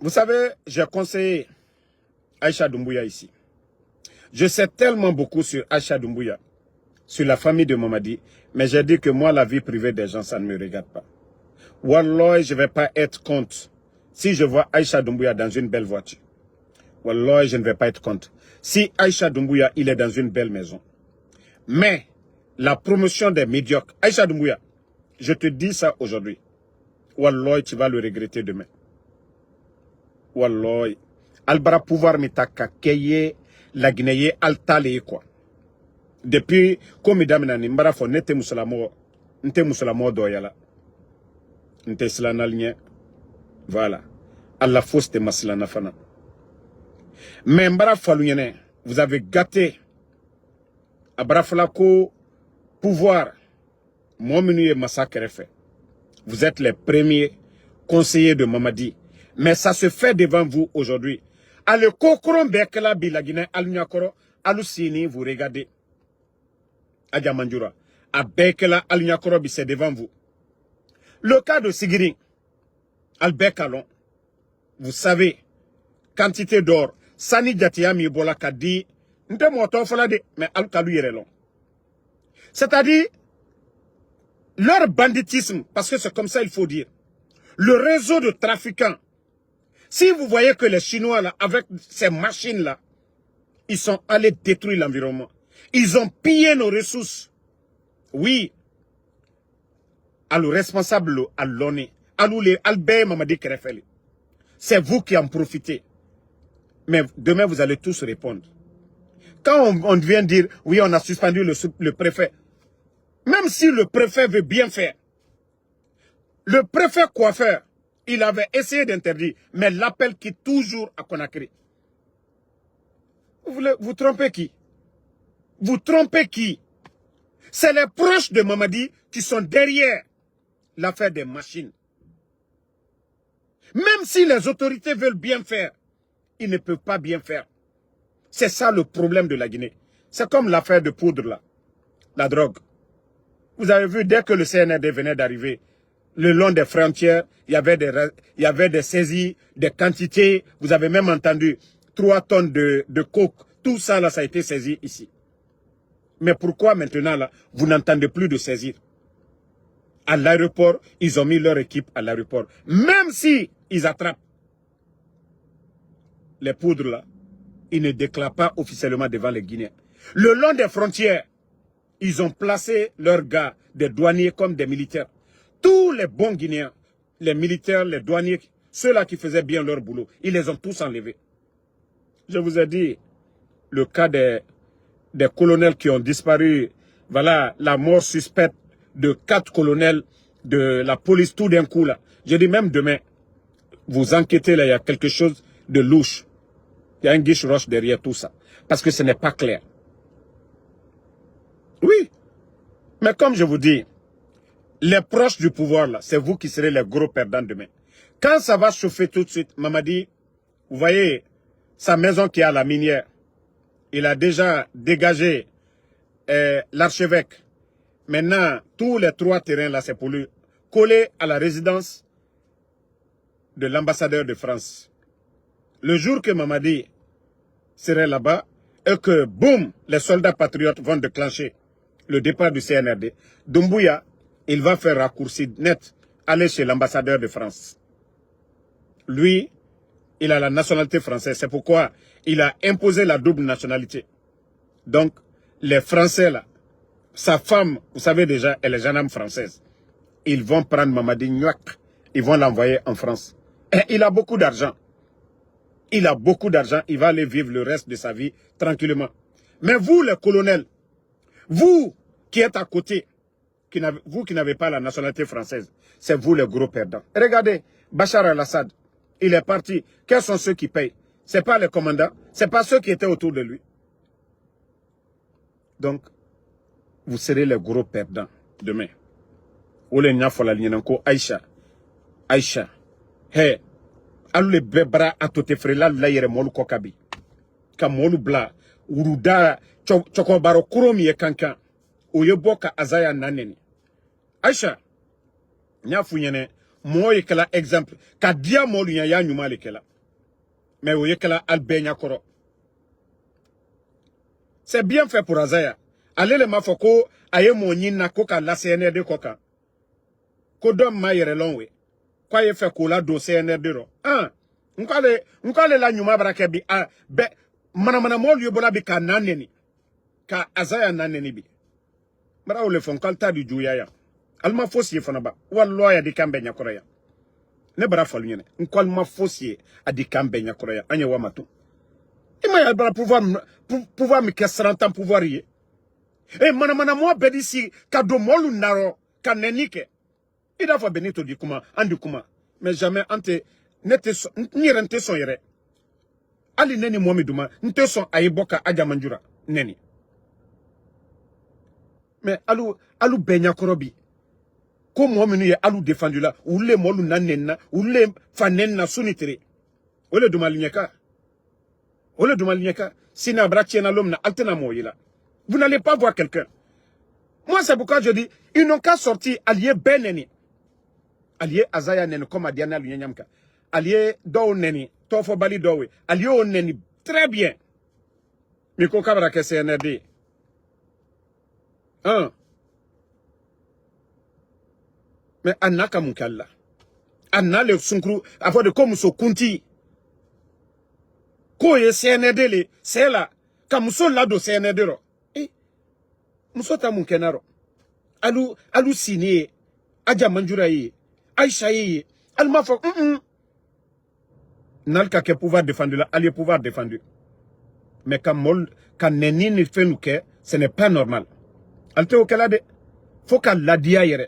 Vous savez, j'ai conseillé Aïcha Doumbouya ici. Je sais tellement beaucoup sur Aïcha Doumbouya, sur la famille de Mamadi, mais j'ai dit que moi, la vie privée des gens, ça ne me regarde pas. Wallah, je ne vais pas être contre si je vois Aïcha Doumbouya dans une belle voiture. Wallah, je ne vais pas être contre. Si Aïcha Doumbouya, il est dans une belle maison. Mais, la promotion des médiocres, Aïcha Doumbouya, je te dis ça aujourd'hui. Wallah, tu vas le regretter demain. Wallah. Albara pouvoir mitaka keye la Guinée altale quoi. Depuis, comme mesdames nani mbara fo nete musulamo doyala. Nte slanalien. Voilà. Allah fausse maslana fana. Mais mbara falunyene, vous avez gâté Abrafalako pouvoir. Mominu massacre fait. Vous êtes les premiers conseillers de Mamadi. Mais ça se fait devant vous aujourd'hui. Allez, kokron bekela bi la Guinée, alunyakoro, alusini, vous regardez. Adja Mandjoura. A bekela alunyakoro bi c'est devant vous. Le cas de Sigiri, Albekalon, vous savez, quantité d'or, Sani Djatia Mibola Kadi, nte moto folade, mais Alkalu Yerelon. C'est-à-dire, leur banditisme, parce que c'est comme ça il faut dire, le réseau de trafiquants. Si vous voyez que les Chinois, là, avec ces machines-là, ils sont allés détruire l'environnement. Ils ont pillé nos ressources. Oui. À le responsable, à l'ONU, à l'Albert Mamadi Kerefeli. C'est vous qui en profitez. Mais demain, vous allez tous répondre. Quand on vient dire, oui, on a suspendu le préfet. Même si le préfet veut bien faire. Le préfet coiffeur, il avait essayé d'interdire, mais l'appel qui toujours à Conakry. Vous trompez qui? Vous trompez qui? C'est les proches de Mamadi qui sont derrière l'affaire des machines. Même si les autorités veulent bien faire, ils ne peuvent pas bien faire. C'est ça le problème de la Guinée. C'est comme l'affaire de poudre là, la drogue. Vous avez vu, dès que le CNRD venait d'arriver, le long des frontières, il y avait des saisies, des quantités. Vous avez même entendu 3 tonnes de coke. Tout ça, là, ça a été saisi ici. Mais pourquoi maintenant, là, vous n'entendez plus de saisir? À l'aéroport, ils ont mis leur équipe à l'aéroport. Même si ils attrapent les poudres, là, ils ne déclarent pas officiellement devant les Guinéens. Le long des frontières, ils ont placé leurs gars, des douaniers comme des militaires. Tous les bons Guinéens, les militaires, les douaniers, ceux-là qui faisaient bien leur boulot, ils les ont tous enlevés. Je vous ai dit, le cas des colonels qui ont disparu, voilà, la mort suspecte de 4 colonels de la police tout d'un coup là. Je dis même demain, vous enquêtez là, il y a quelque chose de louche. Il y a un guiche roche derrière tout ça. Parce que ce n'est pas clair. Oui. Mais comme je vous dis, les proches du pouvoir, là, c'est vous qui serez les gros perdants demain. Quand ça va chauffer tout de suite, Mamadi, vous voyez, sa maison qui est à la minière, il a déjà dégagé l'archevêque. Maintenant, tous les 3 terrains, là, c'est pour lui coller à la résidence de l'ambassadeur de France. Le jour que Mamadi serait là-bas, et que, boum, les soldats patriotes vont déclencher le départ du CNRD, Doumbouya, il va faire raccourci net, aller chez l'ambassadeur de France. Lui, il a la nationalité française. C'est pourquoi il a imposé la double nationalité. Donc, les Français, là, sa femme, vous savez déjà, elle est gendarme française. Ils vont prendre Mamadi Niouak, ils vont l'envoyer en France. Et il a beaucoup d'argent. Il a beaucoup d'argent, il va aller vivre le reste de sa vie tranquillement. Mais vous, les colonels, vous qui êtes à côté, vous qui n'avez pas la nationalité française, c'est vous les gros perdants. Regardez, Bachar al-Assad, il est parti. Quels sont ceux qui payent? Ce n'est pas les commandants, ce n'est pas ceux qui étaient autour de lui. Donc, vous serez les gros perdants demain. Ole Nyafola Lienanko, Aïcha. Aïcha. Hey. Alou le bebra atote frela la yere molu kokabi. Ka molu bla. Uruda. Choko baro kuromi ye kankan. Oyeboka azaya naneni. Aïcha. Nyafu yene. Moye kela exemple. Ka dia molu ya nyuma le kela. mais vous voyez que là, Albania Koro. C'est bien fait pour Azaya. Allez le mafoko, aye monina koka la CNRD koka. Kodom ma yere longwe. Kwa ye fait kola do CNRD ro. Nkale la nyuma brake bi be mana mol yobola bi ka naneni. Ka Azaya naneni bi. Mara ole fon kalta di juya ya. Alma fosi fana ba. Wallo ya di kambe nyakora ya. Ne bara falu nyene. Nkal ma fosi adi kambe nyakora ya. Anye wa matu. Ima ya bara pouvoir me kesran tan pouvoir ye. Mana mo bedi si ka do molu naro ka nenike. Ida fa benito di kuma andi kuma. Mais jamais ante nete so ni rente son yere. Ali neni mo mi duma nte son ayiboka aja manjura neni. Mais alu benya korobi. Ko mo menu ye alu défendu là ou le molu nanenna ou le fanenna sunitere. Ole duma linyeka. Ole duma linyeka. Sina brachena l'homme na altena moyela. Vous n'allez pas voir quelqu'un. Moi, c'est pourquoi je dis, ils n'ont qu'à sortir allié Beneni. Allié Azaya Neni, comme a Diana Lunyamka. Allié Do Neni, Tofo Bali Dowe. Allié O Neni, très bien. Miko Kabra que CNRD. Mais Anna Kamukalla. Anna le Sunkru, avant de comme so Kunti. Ko ye CNRD le, c'est là. Kamuso lado CNRD ro. Musota munkenaro. Alu sini aja manjura yi. Aisha yi. Alma fo. Nalka ke pouvoir défendre là, allié pouvoir défendre. Mais quand neni ni fait nous que ce n'est pas normal. Alte o kala de. Faut qu'à la dia yere.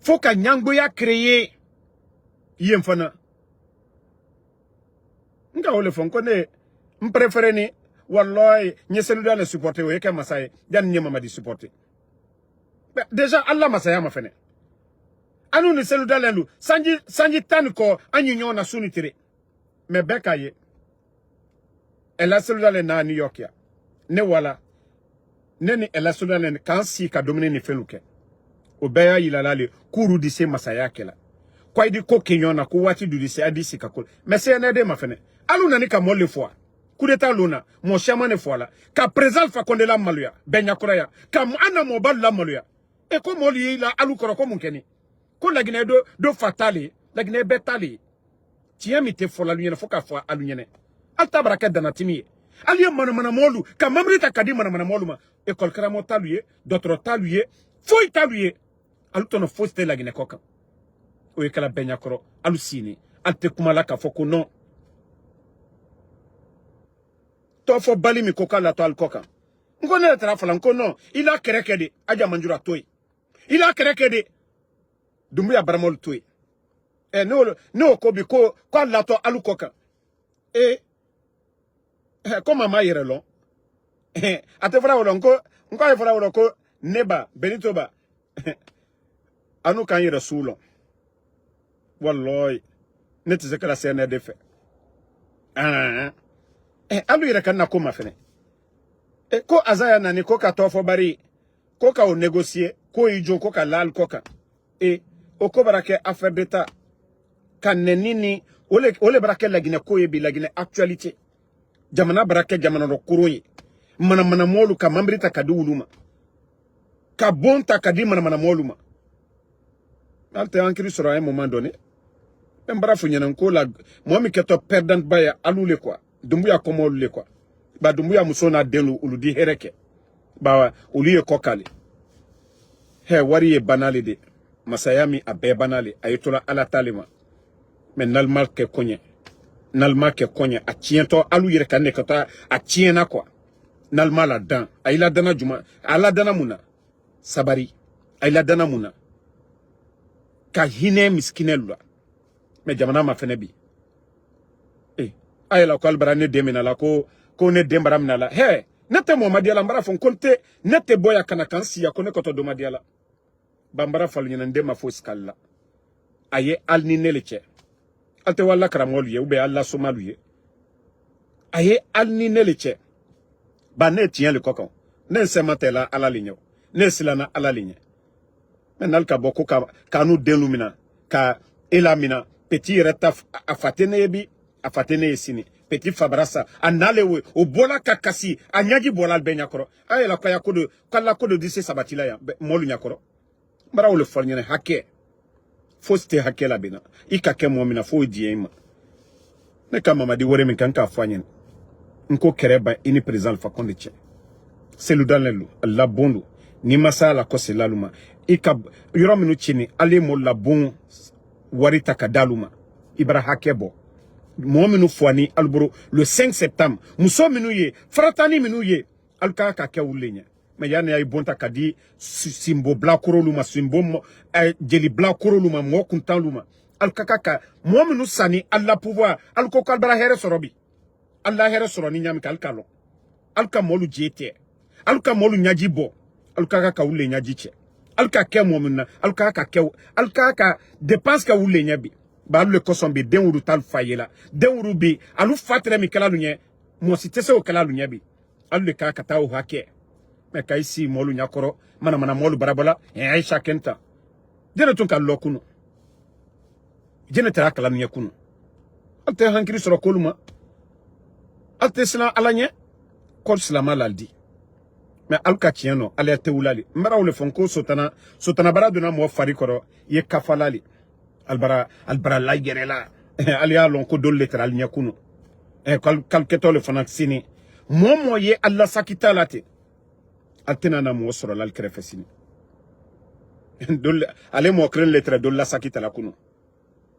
Faut qu'à nyangoya créer. Yem fana. Nga ole fon kone m'préféré ni wallahi nye celui-là le supporter we ke masaye dan nye mama di supporter. Déjà Allah masaya ma fene. Anu ni celui-là lendu sanji tan ko anyu na sunitire. Mais bekaye. Elle a celui-là na New York ya. Ne wala. Neni elle a celui-là kan si ka dominer ni feluke. Obeya ilala le kuru di se masaya kela. Kwa idi ko kenyona ko wati du di se adisi ka kol. Mais c'est nede ma fene. Alu nani ka molle fois. Coup d'état luna, mon chaman ne fois là. Ka présent fa konde la maluya, benya kuraya. Ka ana mobile la maluya. E ko moli la alu koro ko munkeni. Ko la gine do fatali, la gine betali. Tiami te fola lunyene foka fwa alunyene. Alta baraka danatimi. Aliye mana molu, ka mamrita kadi mana molu ma. E kol kramo taluye, d'autres taluye, foi taluye. Alu tono foste la gine koka. O e kala benya koro, alu sini. Alte kumala ka foko non. Tofo bali mi koka la to al koka. Ngone tra fala nkono ila kerekede aja manjura toy. Ila kerekede dumbuya baramol toy. No ko bi ko la to alu koka. Comme ma yere lo. Ate fala wolo nko e fala wolo ko neba benito ba. Anu kan yere sulo. Wallahi net zekala CNRD fe. Alu yere kan na ko ma fene. Ko Azaya nani ko ka tofo bari ko ka o négocier ko ijo ko ka lal ko ka o ko barake affaire d'état kan nenini ole barake lagine ko yebi lagine actualité jamana barake jamana ro kuroyi mana molu ka mambrita kadi uluma ka bonta kadi mana moluma alte ankiri sur un moment donné mbara funyana ko la mo mi keto perdant baya alule quoi dumbuya komo lule quoi ba dumbuya musona denu uludi hereke ba uliye kokale wari ye banale de masayami abe banale ayetola ala talima mais nalmal ke konye a tiento alu yere kanne kata a tiena quoi nalmal adan ayila dana juma ala dana muna sabari ayila dana muna ka hine miskinelula mais jamana ma fene bi ayela ko albarane demina la ko ne dembara minala nete mo madiala mbara fon konte nete boya kana kansi ya kone koto do madiala bambara falu nyana ndema fo skalla aye alni neleche alte wala karamolu ye ube alla somalu ye aye alni neleche ba ne tien le kokon ne sematela ala linyo ne silana ala linye menal ka boko ka nu delumina ka elamina petit reta afatene bi afatene sini petit Fabrassa, à Nalewe, au Bola Kakasi, à Nyagi Bola Benyakoro. Ah, la Kayako de Kalako de Dissé Sabatila, Molu Nyakoro. Bara ou le Fournier, hacker. Faut se hacker la bena. Ikake Momina, faut dire. Ne kama di wore min kanka fanyen. Nko kereba ini président Fakonde tche. C'est le dans le la bondu. Ni masa la kose la luma. Ika yoro minu chini ale mo la bon warita kadaluma. Ibra hakebo. Mo minu fwani alburo le 5 septembre. Muso minu ye, fratani minu ye. Alka ka ke ulenya. Mais yana ya ibonta kadi simbo bla koroluma simbo jeli bla koroluma mo kuntan luma. Alkakaka mo minu sani alla pouvoir alko kalbara here sorobi. Allah here soroni nyami kalkalo. Alka molu jete. Alka molu nyajibo. Alka ka ule nyajiche. Alka ke momuna. Alka ka dépense ka ule nyabi. Ba le kosombe den wuru tal fayela. Den wuru bi alu fatre mi kala lunye. Mo si tese o kala lunye bi. Alu le ka ta o hake. Me ka isi molu nyakoro. Mana molu barabola. Aisha kenta. Jene tunka lokunu. Jene tera kala lunye kunu. Alte hankiri soro koluma. Alte sila alanye. Kol silama laldi. Mais alka tieno ale te wulali mbara wole fonko sotana bara dona mo fari koro ye kafalali albara la gerela ali ya lon ko dol letral nyakunu kalketo le fana sini momo ye alla sakita late altena na mo soro lal krefe sini dol ale mo kren lettre dol la sakita la kunu.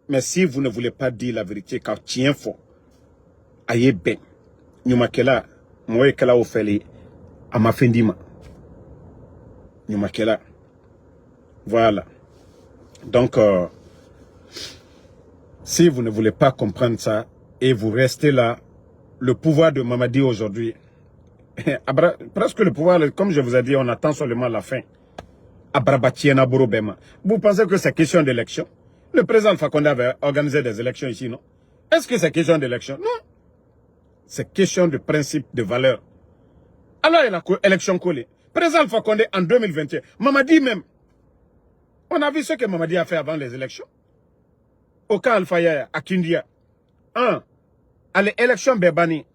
Mais si vous ne voulez pas dire la vérité car tien fort aye ben nyuma kela mo e kala o feli Amafendima. Nyumakela. Voilà. Donc, si vous ne voulez pas comprendre ça et vous restez là, le pouvoir de Mamadi aujourd'hui, presque le pouvoir, comme je vous ai dit, on attend seulement la fin. Abrabatiena Borobema. Vous pensez que c'est question d'élection? Le président Fakonde avait organisé des élections ici, non? Est-ce que c'est question d'élection? Non. C'est question de principe, de valeur. Alors, il y a l'élection collée. Président Fakonde en 2021. Mamadi même. On a vu ce que Mamadi a fait avant les élections. Au cas Alpha Yaya, à Kindia. À l'élection Bebani.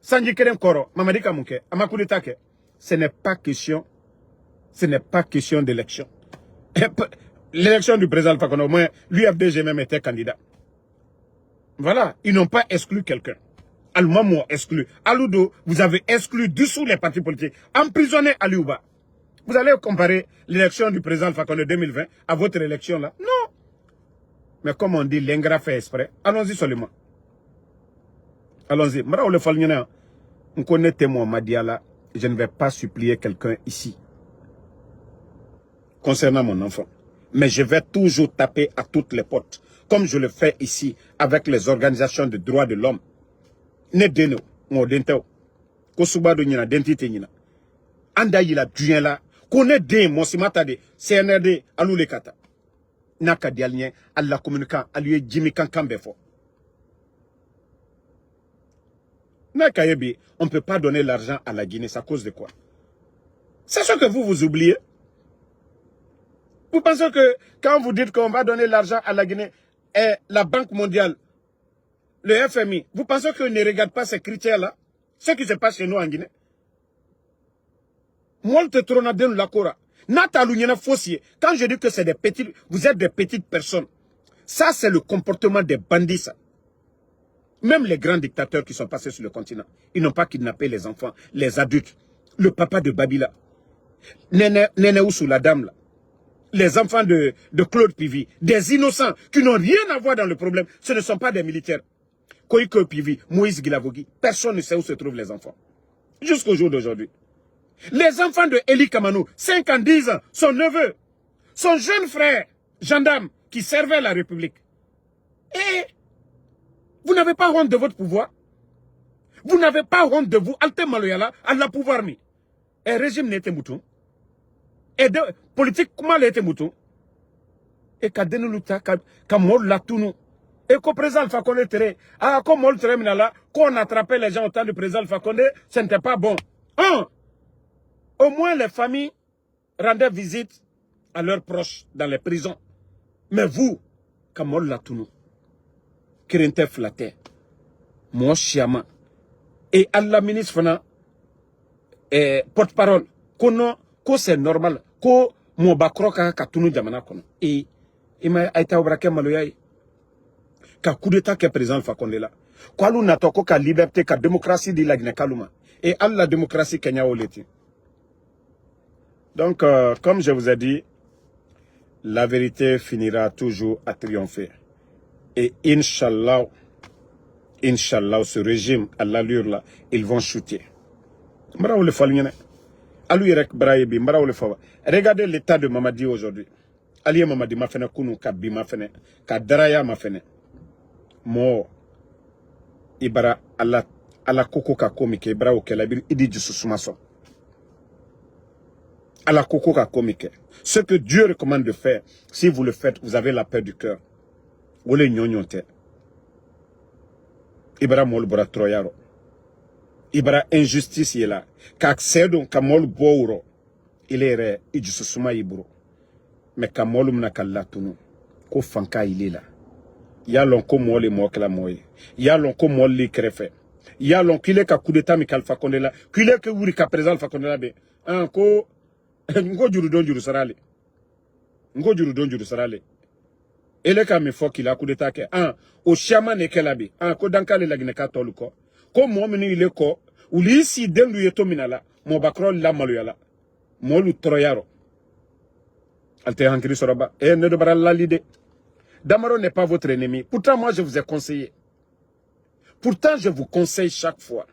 Sanji Kerem Koro, Mamadi Kamouke, Amakouditake. Ce n'est pas question. Ce n'est pas question d'élection. L'élection du président Fakonde, au moins, l'UFDG même était candidat. Voilà. Ils n'ont pas exclu quelqu'un. Al-Mamou exclu. Aloudo, vous avez exclu dessous les partis politiques. Emprisonné Aliouba. Vous allez comparer l'élection du président Fakonde 2020 à votre élection là? Non. Mais comme on dit, l'ingrat fait exprès. Allons-y seulement. Allons-y. On connaît témoin Madiala. Je ne vais pas supplier quelqu'un ici. Concernant mon enfant. Mais je vais toujours taper à toutes les portes. Comme je le fais ici avec les organisations de droits de l'homme. Ne deno ngo denteo ko subado nyina dentité nyina anda yila duyen la ko ne de mo simata de CNRD alule kata naka dialien alla communicant alue jimi kankambe fo naka yebi on peut pas donner l'argent à la Guinée, c'est à cause de quoi? C'est ce que vous oubliez. Vous pensez que quand vous dites qu'on va donner l'argent à la Guinée et la Banque mondiale, le FMI, vous pensez qu'on ne regarde pas ces critères-là? Ce qui se passe chez nous en Guinée. Quand je dis que c'est des petites, vous êtes des petites personnes. Ça, c'est le comportement des bandits, ça. Même les grands dictateurs qui sont passés sur le continent, ils n'ont pas kidnappé les enfants, les adultes. Le papa de Babila, Néné Oussou, la dame, là. Les enfants de Claude Pivi, des innocents qui n'ont rien à voir dans le problème. Ce ne sont pas des militaires. Koïko Pivi, Moïse Guilavogui, personne ne sait où se trouvent les enfants. Jusqu'au jour d'aujourd'hui. Les enfants de Eli Kamanou, 5 ans, 10 ans, son neveu, son jeune frère, gendarme, qui servait la République. Et vous n'avez pas honte de votre pouvoir. Vous n'avez pas honte de vous. Alte Maloyala, Allah pouvoir mi. Et régime n'était mouton. Et de politique, comment l'était mouton. Et qu'a dénoulouta, qu'a mort la tounou. Et qu'au président Fakonde Tere, comme on le là, qu'on attrapait les gens au temps du président Fakonde, ce n'était pas bon. Au moins les familles rendaient visite à leurs proches dans les prisons. Mais vous, comme on l'a tout nous, Kirinte flatté, mon chiama. Et à la ministre fana, porte-parole, que c'est normal, que mon bakroka ka tunu jamana kono. Et il m'a été au braquet maloyaï. Ka coup d'état qui est présent Alpha Condé là. Quoi l'on attend ka liberté, ka démocratie de la Guinée Kaluma. Et à la démocratie Kenya Oleti. Donc, comme je vous ai dit, la vérité finira toujours à triompher. Et Inch'Allah, Inch'Allah, ce régime, à l'allure là, ils vont chuter. Regardez l'état de Mamadi aujourd'hui. Ali Mamadi m'a fait kunu kabi m'a fait kadaraya m'a fait. Mo ibara ala koko ka komike ibara okelabir idi jususumaso. Ala koko ka komike. Ce que Dieu recommande de faire, si vous le faites, vous avez la paix du cœur. Wole nyonyonte. Ibara mol bora troyaro. Ibara injustice yela. Ka accède ka mol bouro. Il est ijususuma iburo. Mais ka mol mna kallatunu. Ko fanka il est là. Ya lon ko mol mo kala moy. Ya lon ko mol li krefe. Ya lon kile ka coup d'état mi Alpha Condé là. Kile ke wuri ka président Alpha Condé là be. An ko ngo juru don juru sarale. Ngo juru don juru sarale. Ele ka mi fo kila coup d'état ke. An o chama ne kelabi. An ko dankale la gine ka tolu ko. Ko mo mini ile ko uli si dendu yeto minala. Mo bakro la maluyala. Mo lu troyaro. Alte hankiri soroba. E ne dobara la lide. Damaro n'est pas votre ennemi. Pourtant, moi, je vous ai conseillé. Pourtant, je vous conseille chaque fois.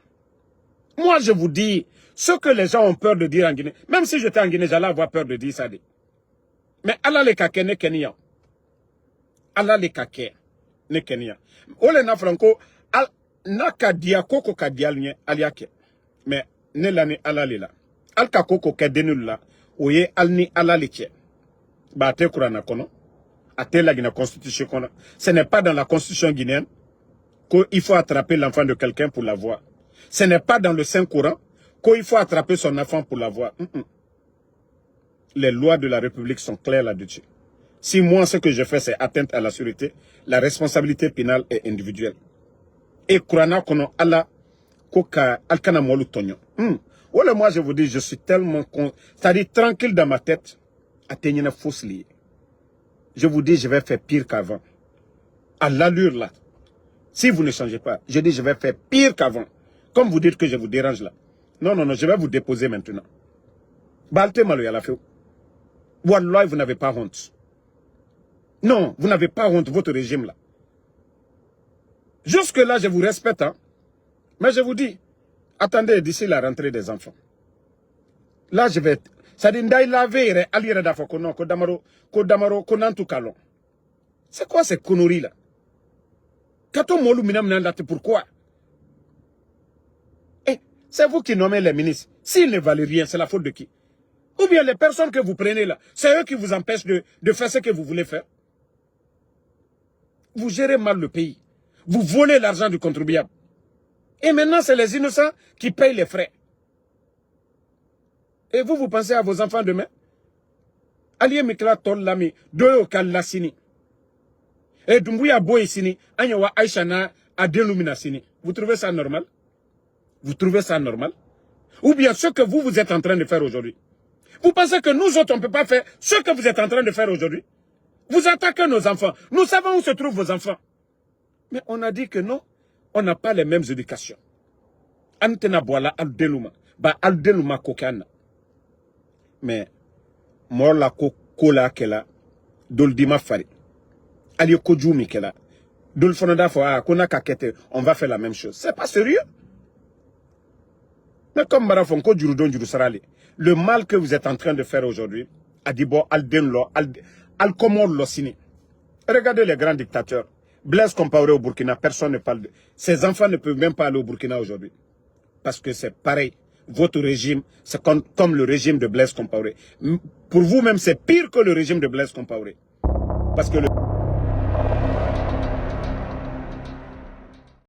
Moi, je vous dis ce que les gens ont peur de dire en Guinée. Même si j'étais en Guinée, j'allais avoir peur de dire ça. Mais Allah les kake ne Kenya. Allah les kake ne Kenya. Ole na franco, na kadia koko kadial nye aliake. Mais ne lani Allah la. Al kakoko kadenul la. Oye al ni Allah le tche. Ba te kurana kono. La constitution. Ce n'est pas dans la constitution guinéenne qu'il faut attraper l'enfant de quelqu'un pour l'avoir. Ce n'est pas dans le Saint-Coran qu'il faut attraper son enfant pour l'avoir. Les lois de la République sont claires là-dessus. Si moi, ce que je fais, c'est atteinte à la sûreté, la responsabilité pénale est individuelle. Et Kurana kono Allah koka alkana molu tonyo. Moi, je vous dis, je suis tellement c'est-à-dire tranquille dans ma tête, atteignez une fausse liée. Je vous dis, je vais faire pire qu'avant. À l'allure là. Si vous ne changez pas, je dis, je vais faire pire qu'avant. Comme vous dites que je vous dérange là. Non, non, non, je vais vous déposer maintenant. Balte maloya la feu. Wallah, vous n'avez pas honte. Non, vous n'avez pas honte, votre régime là. Jusque là, je vous respecte, hein. Mais je vous dis, attendez d'ici la rentrée des enfants. Là, je vais... Ça dit, c'est quoi ces conneries là? Pourquoi? Eh, c'est vous qui nommez les ministres. S'ils ne valent rien, c'est la faute de qui? Ou bien les personnes que vous prenez là, c'est eux qui vous empêchent de faire ce que vous voulez faire. Vous gérez mal le pays. Vous volez l'argent du contribuable. Et maintenant, c'est les innocents qui payent les frais. Et vous, vous pensez à vos enfants demain? Aliye mikla tol lami, doyo kalla sini. Et Dumbuya boy sini, anyawa Aïcha na adelumina sini. Vous trouvez ça normal? Vous trouvez ça normal? Ou bien ce que vous êtes en train de faire aujourd'hui? Vous pensez que nous autres, on ne peut pas faire ce que vous êtes en train de faire aujourd'hui? Vous attaquez nos enfants. Nous savons où se trouvent vos enfants. Mais on a dit que non, on n'a pas les mêmes éducations. Antena boala aldeluma, ba aldeluma kokana. Mais moi la kola kela doldima fari ali kojumi kela dol fonada fo kona kakete on va faire la même chose. C'est pas sérieux. Mais comme marafon ko juru don juru sarali, le mal que vous êtes en train de faire aujourd'hui adibo aldenlo al komor losini. Regardez les grands dictateurs. Blaise Compaoré au Burkina, personne ne parle de... Ses enfants ne peuvent même pas aller au Burkina aujourd'hui. Parce que c'est pareil. Votre régime, c'est comme le régime de Blaise Compaoré. Pour vous-même, c'est pire que le régime de Blaise Compaoré. Parce que le